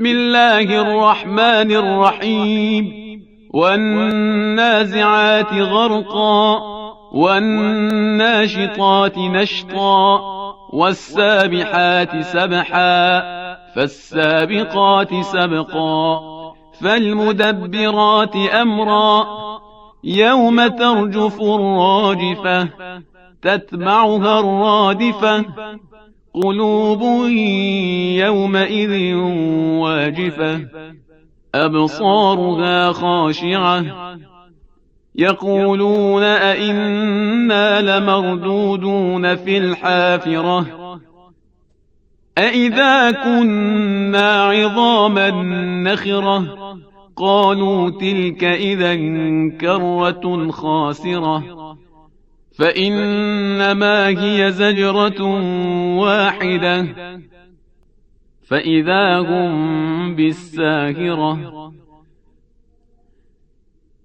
بسم الله الرحمن الرحيم والنازعات غرقا والناشطات نشطا والسابحات سبحا فالسابقات سبقا فالمدبرات أمرا يوم ترجف الراجفة تتبعها الرادفة قلوب يومئذ واجفة أبصارها خاشعة يقولون أئنا لمردودون في الحافرة أئذا كنا عظاما نخرة قالوا تلك إذا كرة خاسرة فإنما هي زجرة واحدة فإذا هم بالساهرة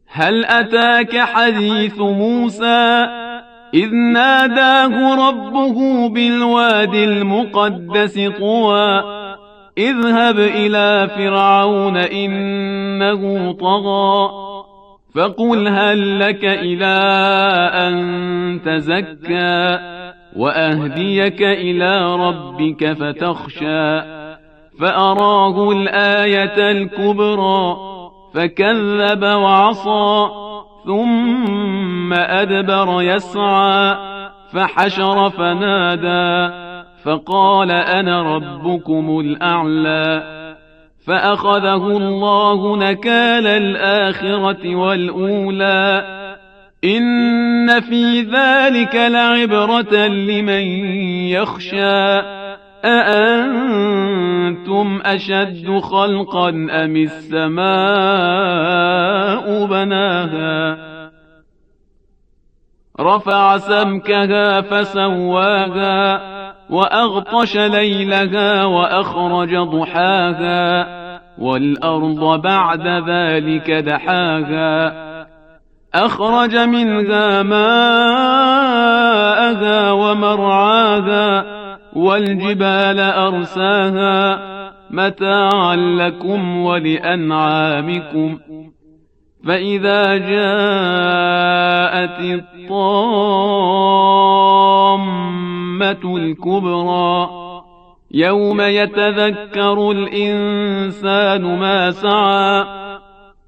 هل أتاك حديث موسى إذ ناداه ربه بالوادي المقدس طوى اذهب إلى فرعون إنه طغى فقل هل لك إلى أن تزكى وأهديك إلى ربك فتخشى فأراه الآية الكبرى فكذب وعصى ثم أدبر يسعى فحشر فنادى فقال أنا ربكم الأعلى فأخذه الله نكال الآخرة والأولى إن في ذلك لعبرة لمن يخشى أأنتم أشد خلقا أم السماء بناها رفع سمكها فسواها وأغطش ليلها وأخرج ضحاها والأرض بعد ذلك دحاها أخرج منها ماءها ومرعاها والجبال أرساها متاعا لكم ولأنعامكم فإذا جاءت الطامة الكبرى يوم يتذكر الإنسان ما سعى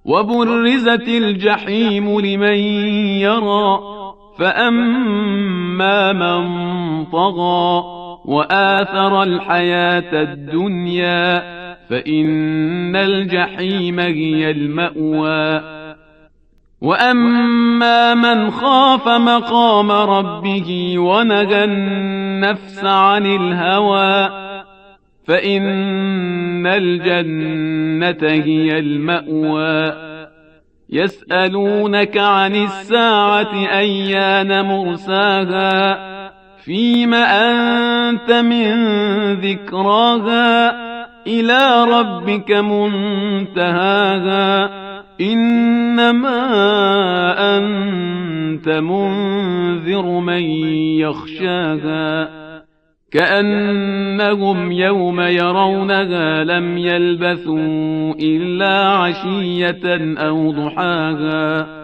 وبرزت الجحيم لمن يرى فأما من طغى وآثر الحياة الدنيا فإن الجحيم هي المأوى وأما من خاف مقام ربه ونهى النفس عن الهوى فإن الجنة هي المأوى يسألونك عن الساعة أيان مرساها فيم أنت من ذكراها إلى ربك منتهاها إنما أنت منذر من يخشاها كأنهم يوم يرونها لم يلبثوا إلا عشية أو ضحاها